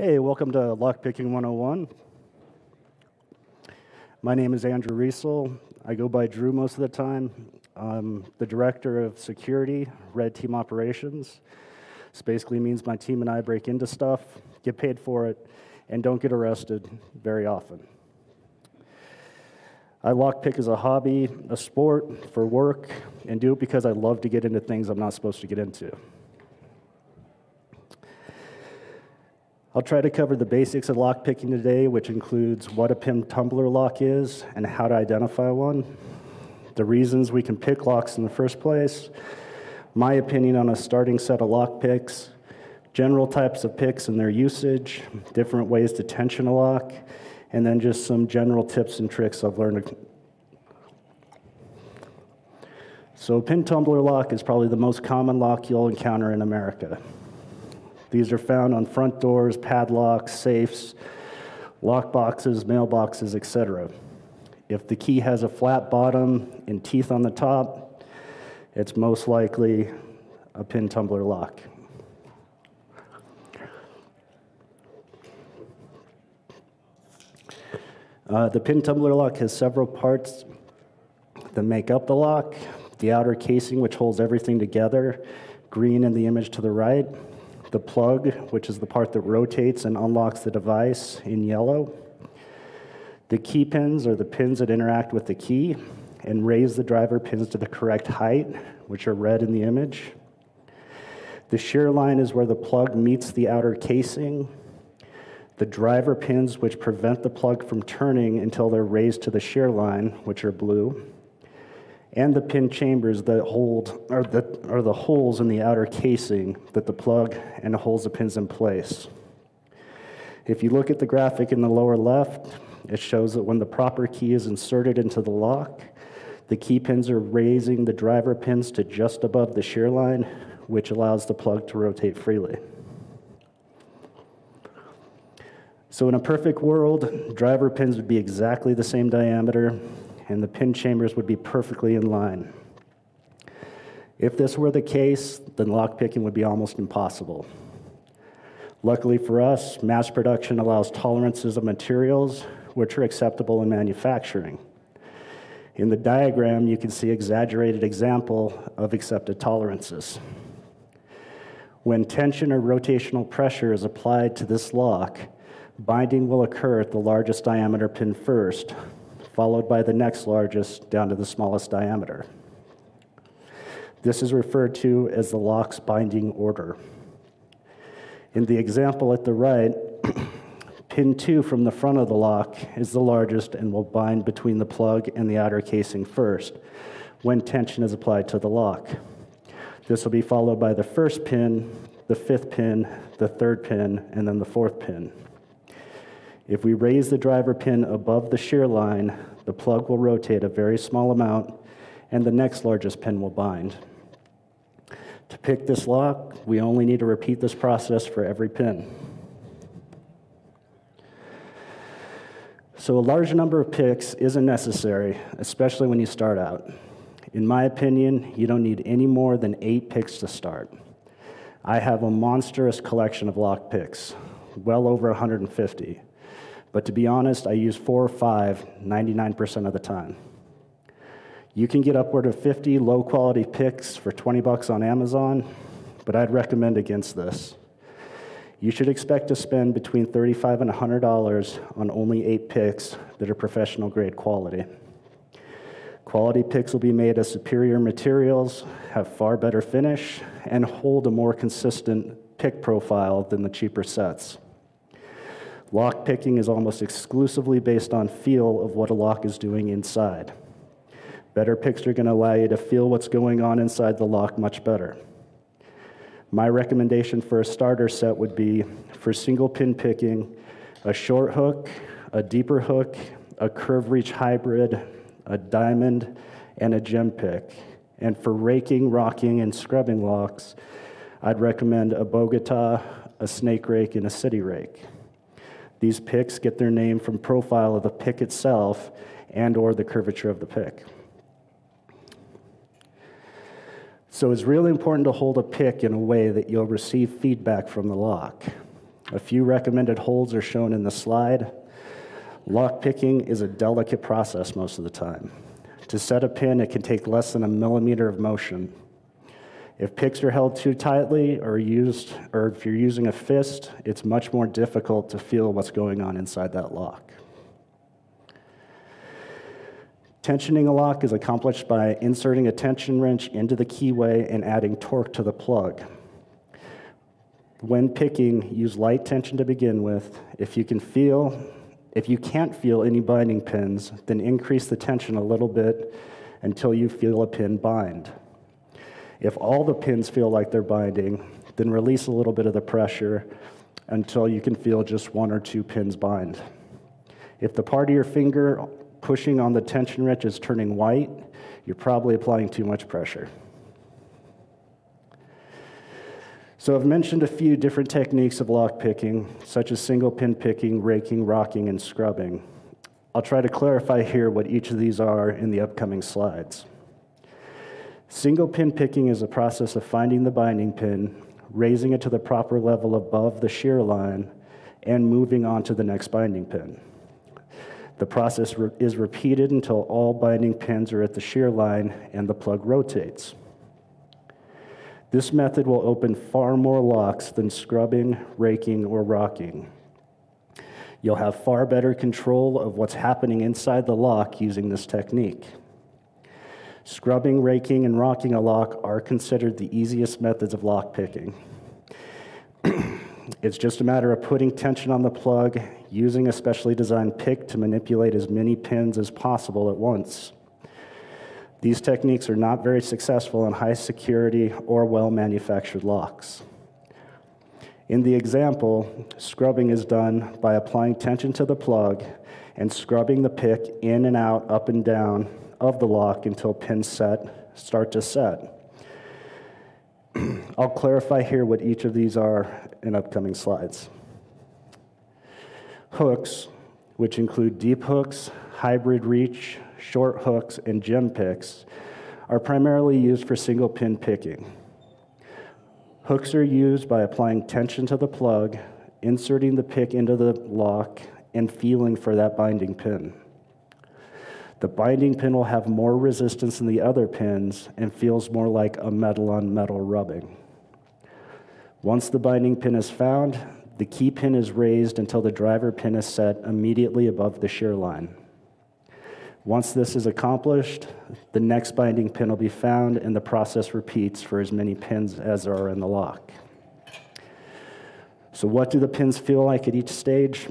Hey, welcome to Lockpicking 101. My name is Andrew Riesel. I go by Drew most of the time. I'm the Director of Security, Red Team Operations. This basically means my team and I break into stuff, get paid for it, and don't get arrested very often. I lockpick as a hobby, a sport, for work, and do it because I love to get into things I'm not supposed to get into. I'll try to cover the basics of lockpicking today, which includes what a pin tumbler lock is and how to identify one, the reasons we can pick locks in the first place, my opinion on a starting set of lockpicks, general types of picks and their usage, different ways to tension a lock, and then just some general tips and tricks I've learned. So a pin tumbler lock is probably the most common lock you'll encounter in America. These are found on front doors, padlocks, safes, lock boxes, mailboxes, etc. If the key has a flat bottom and teeth on the top, it's most likely a pin tumbler lock. The pin tumbler lock has several parts that make up the lock. The outer casing, which holds everything together, green in the image to the right. The plug, which is the part that rotates and unlocks the device, in yellow. The key pins are the pins that interact with the key and raise the driver pins to the correct height, which are red in the image. The shear line is where the plug meets the outer casing. The driver pins, which prevent the plug from turning until they're raised to the shear line, which are blue. And the pin chambers that are the holes in the outer casing that the plug and holds the pins in place. If you look at the graphic in the lower left, it shows that when the proper key is inserted into the lock, the key pins are raising the driver pins to just above the shear line, which allows the plug to rotate freely. So in a perfect world, driver pins would be exactly the same diameter, and the pin chambers would be perfectly in line. If this were the case, then lockpicking would be almost impossible. Luckily for us, mass production allows tolerances of materials which are acceptable in manufacturing. In the diagram, you can see an exaggerated example of accepted tolerances. When tension or rotational pressure is applied to this lock, binding will occur at the largest diameter pin first, followed by the next largest down to the smallest diameter. This is referred to as the lock's binding order. In the example at the right, pin 2 from the front of the lock is the largest and will bind between the plug and the outer casing first when tension is applied to the lock. This will be followed by the first pin, the fifth pin, the third pin, and then the fourth pin. If we raise the driver pin above the shear line, the plug will rotate a very small amount, and the next largest pin will bind. To pick this lock, we only need to repeat this process for every pin. So a large number of picks isn't necessary, especially when you start out. In my opinion, you don't need any more than 8 picks to start. I have a monstrous collection of lock picks, well over 150. But to be honest, I use 4 or 5 99% of the time. You can get upward of 50 low-quality picks for 20 bucks on Amazon, but I'd recommend against this. You should expect to spend between $35 and $100 on only 8 picks that are professional-grade quality. Quality picks will be made of superior materials, have far better finish, and hold a more consistent pick profile than the cheaper sets. Lock picking is almost exclusively based on feel of what a lock is doing inside. Better picks are going to allow you to feel what's going on inside the lock much better. My recommendation for a starter set would be, for single pin picking, a short hook, a deeper hook, a curve reach hybrid, a diamond, and a gem pick. And for raking, rocking, and scrubbing locks, I'd recommend a Bogota, a snake rake, and a city rake. These picks get their name from profile of the pick itself and or the curvature of the pick. So it's really important to hold a pick in a way that you'll receive feedback from the lock. A few recommended holds are shown in the slide. Lock picking is a delicate process most of the time. To set a pin, it can take less than a millimeter of motion. If picks are held too tightly or if you're using a fist, it's much more difficult to feel what's going on inside that lock. Tensioning a lock is accomplished by inserting a tension wrench into the keyway and adding torque to the plug. When picking, use light tension to begin with. If you can't feel any binding pins, then increase the tension a little bit until you feel a pin bind. If all the pins feel like they're binding, then release a little bit of the pressure until you can feel just one or two pins bind. If the part of your finger pushing on the tension wrench is turning white, you're probably applying too much pressure. So I've mentioned a few different techniques of lock picking, such as single pin picking, raking, rocking, and scrubbing. I'll try to clarify here what each of these are in the upcoming slides. Single pin picking is a process of finding the binding pin, raising it to the proper level above the shear line, and moving on to the next binding pin. The process is repeated until all binding pins are at the shear line and the plug rotates. This method will open far more locks than scrubbing, raking, or rocking. You'll have far better control of what's happening inside the lock using this technique. Scrubbing, raking, and rocking a lock are considered the easiest methods of lock picking. It's just a matter of putting tension on the plug, using a specially designed pick to manipulate as many pins as possible at once. These techniques are not very successful in high security or well-manufactured locks. In the example, scrubbing is done by applying tension to the plug and scrubbing the pick in and out, up and down of the lock until pins start to set. I'll clarify here what each of these are in upcoming slides. Hooks, which include deep hooks, hybrid reach, short hooks, and gem picks, are primarily used for single pin picking. Hooks are used by applying tension to the plug, inserting the pick into the lock, and feeling for that binding pin. The binding pin will have more resistance than the other pins and feels more like a metal-on-metal rubbing. Once the binding pin is found, the key pin is raised until the driver pin is set immediately above the shear line. Once this is accomplished, the next binding pin will be found and the process repeats for as many pins as there are in the lock. So what do the pins feel like at each stage?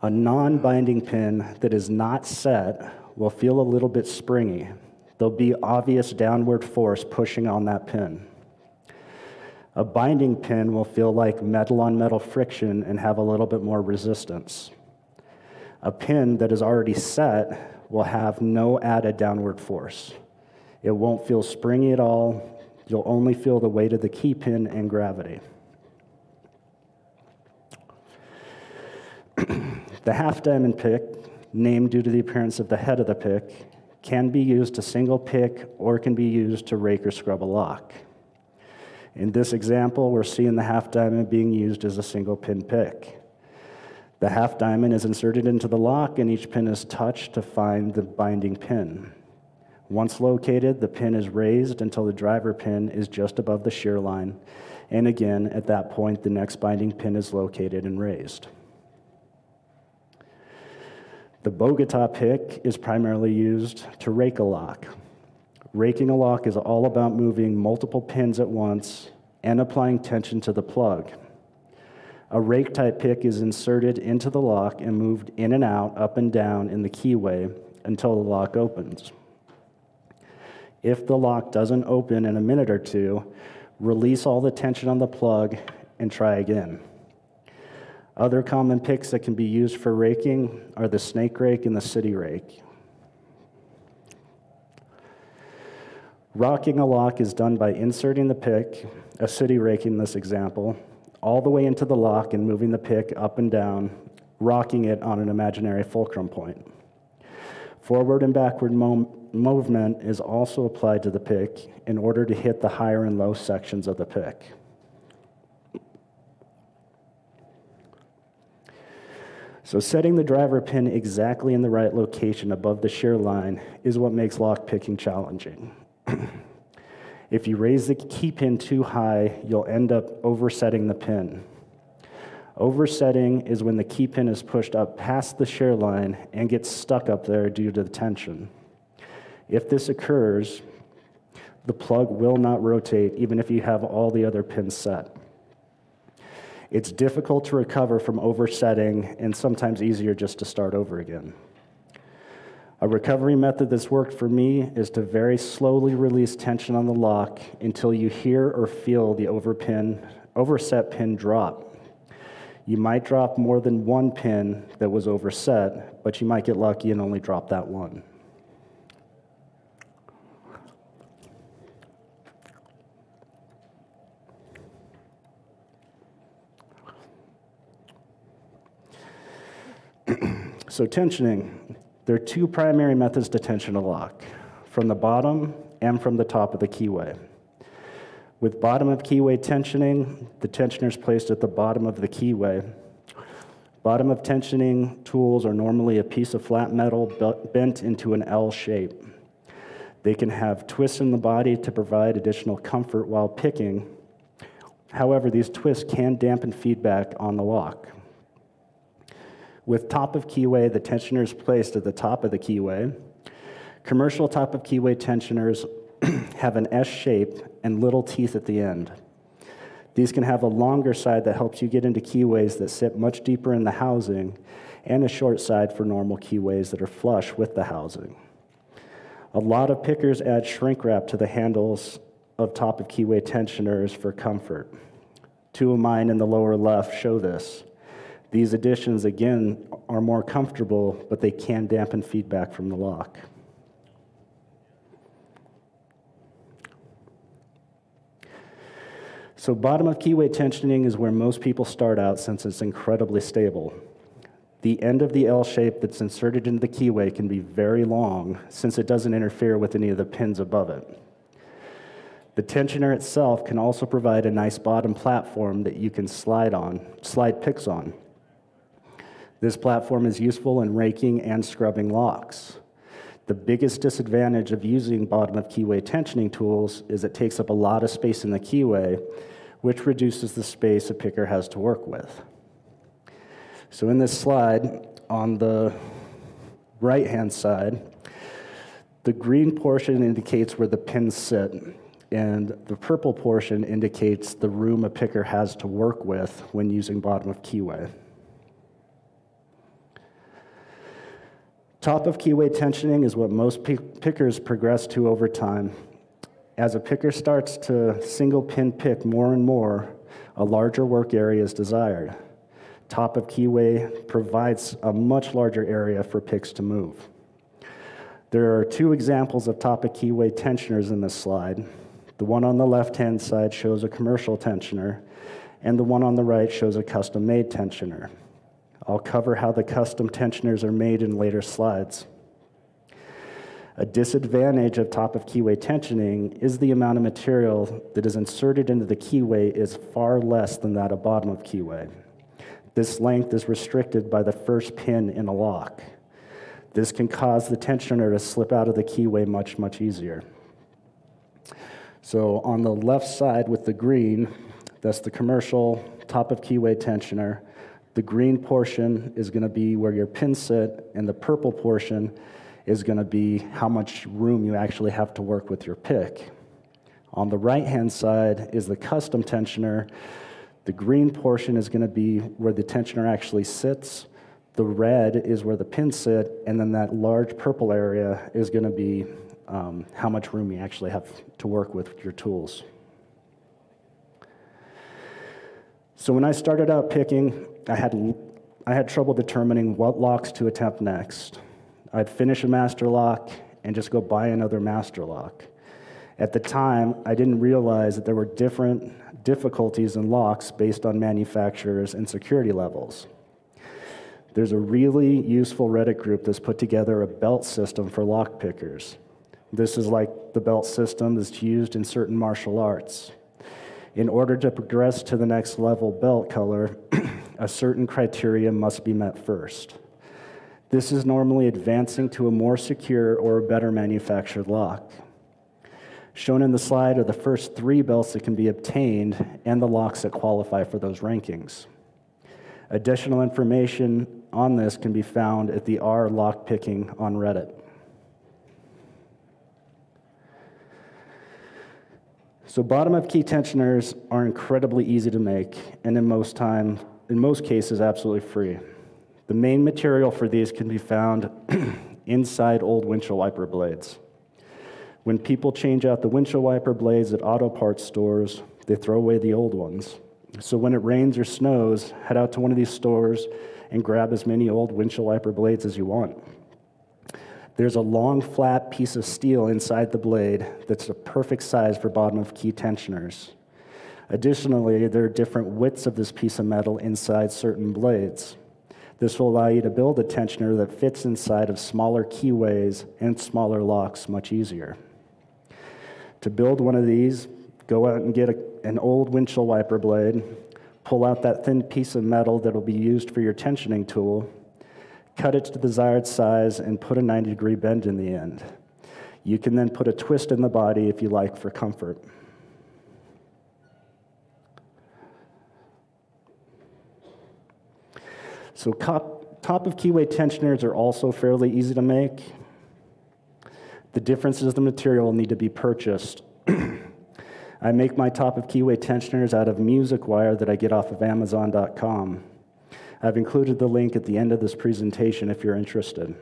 A non-binding pin that is not set will feel a little bit springy. There'll be obvious downward force pushing on that pin. A binding pin will feel like metal-on-metal friction and have a little bit more resistance. A pin that is already set will have no added downward force. It won't feel springy at all. You'll only feel the weight of the key pin and gravity. The half diamond pick, named due to the appearance of the head of the pick, can be used to single pick or can be used to rake or scrub a lock. In this example, we're seeing the half diamond being used as a single pin pick. The half diamond is inserted into the lock and each pin is touched to find the binding pin. Once located, the pin is raised until the driver pin is just above the shear line. And again, at that point, the next binding pin is located and raised. The Bogota pick is primarily used to rake a lock. Raking a lock is all about moving multiple pins at once and applying tension to the plug. A rake-type pick is inserted into the lock and moved in and out, up and down in the keyway until the lock opens. If the lock doesn't open in a minute or two, release all the tension on the plug and try again. Other common picks that can be used for raking are the snake rake and the city rake. Rocking a lock is done by inserting the pick, a city rake in this example, all the way into the lock and moving the pick up and down, rocking it on an imaginary fulcrum point. Forward and backward movement is also applied to the pick in order to hit the higher and low sections of the pick. So setting the driver pin exactly in the right location above the shear line is what makes lock picking challenging. If you raise the key pin too high, you'll end up oversetting the pin. Oversetting is when the key pin is pushed up past the shear line and gets stuck up there due to the tension. If this occurs, the plug will not rotate even if you have all the other pins set. It's difficult to recover from oversetting and sometimes easier just to start over again. A recovery method that's worked for me is to very slowly release tension on the lock until you hear or feel the overset pin drop. You might drop more than one pin that was overset, but you might get lucky and only drop that one. So tensioning, there are two primary methods to tension a lock, from the bottom and from the top of the keyway. With bottom of keyway tensioning, the tensioner is placed at the bottom of the keyway. Bottom of tensioning tools are normally a piece of flat metal bent into an L shape. They can have twists in the body to provide additional comfort while picking. However, these twists can dampen feedback on the lock. With top of keyway, the tensioner is placed at the top of the keyway. Commercial top of keyway tensioners have an S shape and little teeth at the end. These can have a longer side that helps you get into keyways that sit much deeper in the housing, and a short side for normal keyways that are flush with the housing. A lot of pickers add shrink wrap to the handles of top of keyway tensioners for comfort. Two of mine in the lower left show this. These additions, again, are more comfortable, but they can dampen feedback from the lock. So bottom of keyway tensioning is where most people start out since it's incredibly stable. The end of the L shape that's inserted into the keyway can be very long since it doesn't interfere with any of the pins above it. The tensioner itself can also provide a nice bottom platform that you can slide picks on. This platform is useful in raking and scrubbing locks. The biggest disadvantage of using bottom of keyway tensioning tools is it takes up a lot of space in the keyway, which reduces the space a picker has to work with. So in this slide, on the right-hand side, the green portion indicates where the pins sit, and the purple portion indicates the room a picker has to work with when using bottom of keyway. Top of keyway tensioning is what most pickers progress to over time. As a picker starts to single pin pick more and more, a larger work area is desired. Top of keyway provides a much larger area for picks to move. There are two examples of top of keyway tensioners in this slide. The one on the left-hand side shows a commercial tensioner, and the one on the right shows a custom-made tensioner. I'll cover how the custom tensioners are made in later slides. A disadvantage of top of keyway tensioning is the amount of material that is inserted into the keyway is far less than that of bottom of keyway. This length is restricted by the first pin in a lock. This can cause the tensioner to slip out of the keyway much, much easier. So on the left side with the green, that's the commercial top of keyway tensioner. The green portion is going to be where your pins sit, and the purple portion is going to be how much room you actually have to work with your pick. On the right-hand side is the custom tensioner. The green portion is going to be where the tensioner actually sits. The red is where the pins sit, and then that large purple area is going to be how much room you actually have to work with your tools. So when I started out picking, I had trouble determining what locks to attempt next. I'd finish a master lock and just go buy another master lock. At the time, I didn't realize that there were different difficulties in locks based on manufacturers and security levels. There's a really useful Reddit group that's put together a belt system for lock pickers. This is like the belt system that's used in certain martial arts. In order to progress to the next level belt color, a certain criteria must be met first. This is normally advancing to a more secure or a better manufactured lock. Shown in the slide are the first 3 belts that can be obtained and the locks that qualify for those rankings. Additional information on this can be found at the R Lockpicking on Reddit. So bottom of key tensioners are incredibly easy to make, and in most cases, absolutely free. The main material for these can be found inside old windshield wiper blades. When people change out the windshield wiper blades at auto parts stores, they throw away the old ones. So when it rains or snows, head out to one of these stores and grab as many old windshield wiper blades as you want. There's a long, flat piece of steel inside the blade that's the perfect size for bottom of key tensioners. Additionally, there are different widths of this piece of metal inside certain blades. This will allow you to build a tensioner that fits inside of smaller keyways and smaller locks much easier. To build one of these, go out and get an old windshield wiper blade, pull out that thin piece of metal that will be used for your tensioning tool, cut it to the desired size, and put a 90-degree bend in the end. You can then put a twist in the body if you like for comfort. So top of keyway tensioners are also fairly easy to make. The difference is the material will need to be purchased. I make my top of keyway tensioners out of music wire that I get off of Amazon.com. I've included the link at the end of this presentation if you're interested.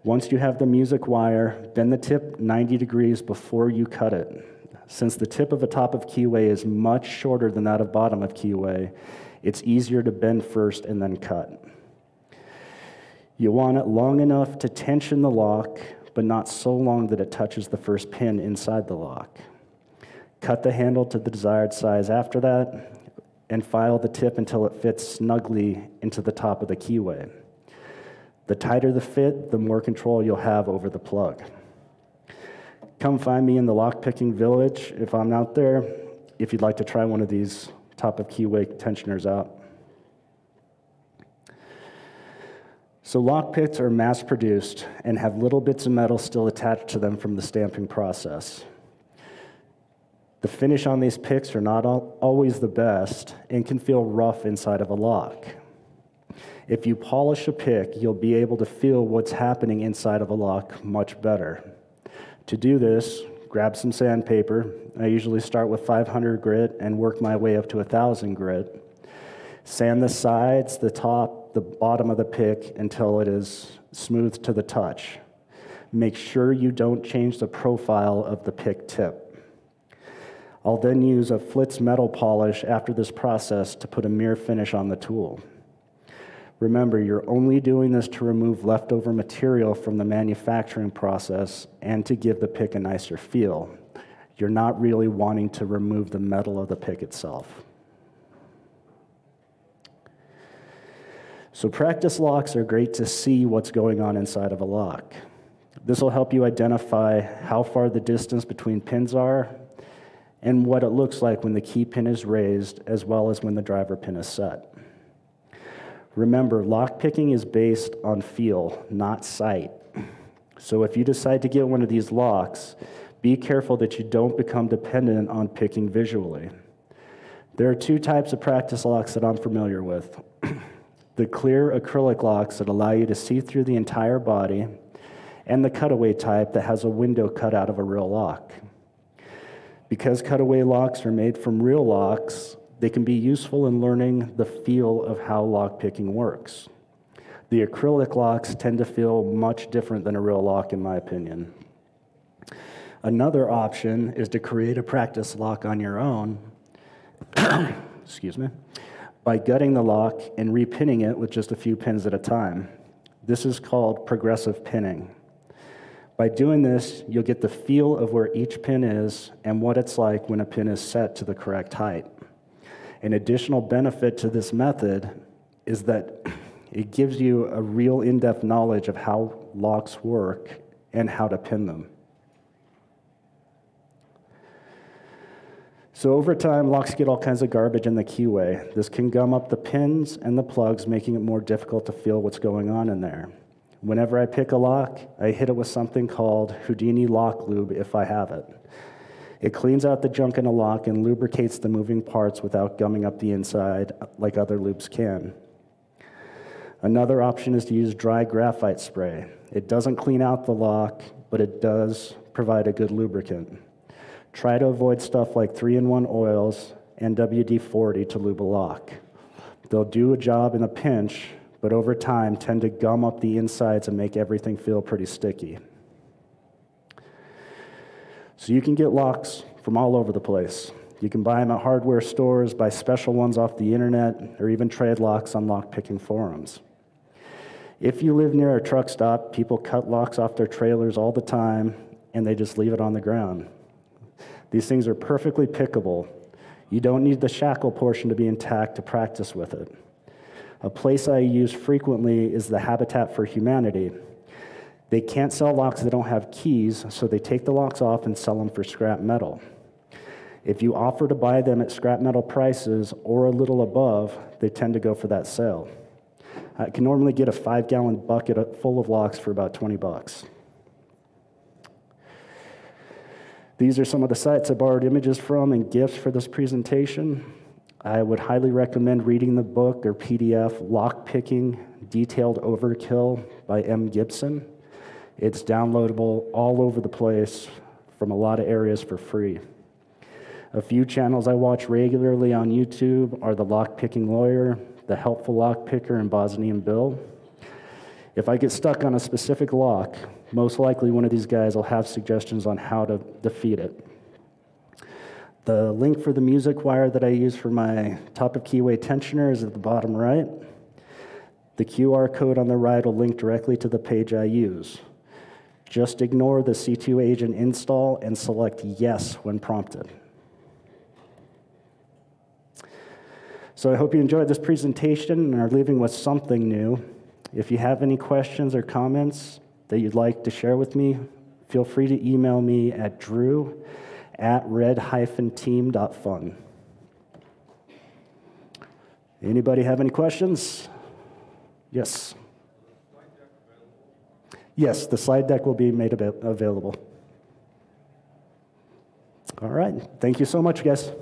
Once you have the music wire, bend the tip 90 degrees before you cut it. Since the tip of a top of keyway is much shorter than that of bottom of keyway, it's easier to bend first and then cut. You want it long enough to tension the lock, but not so long that it touches the first pin inside the lock. Cut the handle to the desired size after that, and file the tip until it fits snugly into the top of the keyway. The tighter the fit, the more control you'll have over the plug. Come find me in the lockpicking village if I'm out there, if you'd like to try one of these top of keyway tensioners out. So lock picks are mass-produced and have little bits of metal still attached to them from the stamping process. The finish on these picks are not always the best and can feel rough inside of a lock. If you polish a pick, you'll be able to feel what's happening inside of a lock much better. To do this, grab some sandpaper. I usually start with 500 grit and work my way up to 1,000 grit. Sand the sides, the top, the bottom of the pick until it is smooth to the touch. Make sure you don't change the profile of the pick tip. I'll then use a Flitz metal polish after this process to put a mirror finish on the tool. Remember, you're only doing this to remove leftover material from the manufacturing process and to give the pick a nicer feel. You're not really wanting to remove the metal of the pick itself. So practice locks are great to see what's going on inside of a lock. This will help you identify how far the distance between pins are and what it looks like when the key pin is raised, as well as when the driver pin is set. Remember, lockpicking is based on feel, not sight. So if you decide to get one of these locks, be careful that you don't become dependent on picking visually. There are 2 types of practice locks that I'm familiar with. The clear acrylic locks that allow you to see through the entire body, and the cutaway type that has a window cut out of a real lock. Because cutaway locks are made from real locks, they can be useful in learning the feel of how lockpicking works. The acrylic locks tend to feel much different than a real lock, in my opinion. Another option is to create a practice lock on your own, excuse me, by gutting the lock and repinning it with just a few pins at a time. This is called progressive pinning. By doing this, you'll get the feel of where each pin is and what it's like when a pin is set to the correct height. An additional benefit to this method is that it gives you a real in-depth knowledge of how locks work and how to pin them. So over time, locks get all kinds of garbage in the keyway. This can gum up the pins and the plugs, making it more difficult to feel what's going on in there. Whenever I pick a lock, I hit it with something called Houdini lock lube if I have it. It cleans out the junk in a lock and lubricates the moving parts without gumming up the inside like other lubes can. Another option is to use dry graphite spray. It doesn't clean out the lock, but it does provide a good lubricant. Try to avoid stuff like 3-in-1 oils and WD-40 to lube a lock. They'll do a job in a pinch, but over time tend to gum up the insides and make everything feel pretty sticky. So you can get locks from all over the place. You can buy them at hardware stores, buy special ones off the internet, or even trade locks on lock-picking forums. If you live near a truck stop, people cut locks off their trailers all the time, and they just leave it on the ground. These things are perfectly pickable. You don't need the shackle portion to be intact to practice with it. A place I use frequently is the Habitat for Humanity. They can't sell locks that don't have keys, so they take the locks off and sell them for scrap metal. If you offer to buy them at scrap metal prices or a little above, they tend to go for that sale. I can normally get a 5-gallon bucket full of locks for about 20 bucks. These are some of the sites I borrowed images from and gifts for this presentation. I would highly recommend reading the book or PDF, Lockpicking, Detailed Overkill by M. Gibson. It's downloadable all over the place from a lot of areas for free. A few channels I watch regularly on YouTube are The Lockpicking Lawyer, The Helpful Lockpicker, and Bosnian Bill. If I get stuck on a specific lock, most likely one of these guys will have suggestions on how to defeat it. The link for the music wire that I use for my top of keyway tensioner is at the bottom right. The QR code on the right will link directly to the page I use. Just ignore the C2 agent install and select yes when prompted. So I hope you enjoyed this presentation and are leaving with something new. If you have any questions or comments that you'd like to share with me, feel free to email me at drew@red-team.fun. Anybody have any questions? Yes. Yes, the slide deck will be made available. All right. Thank you so much, guys.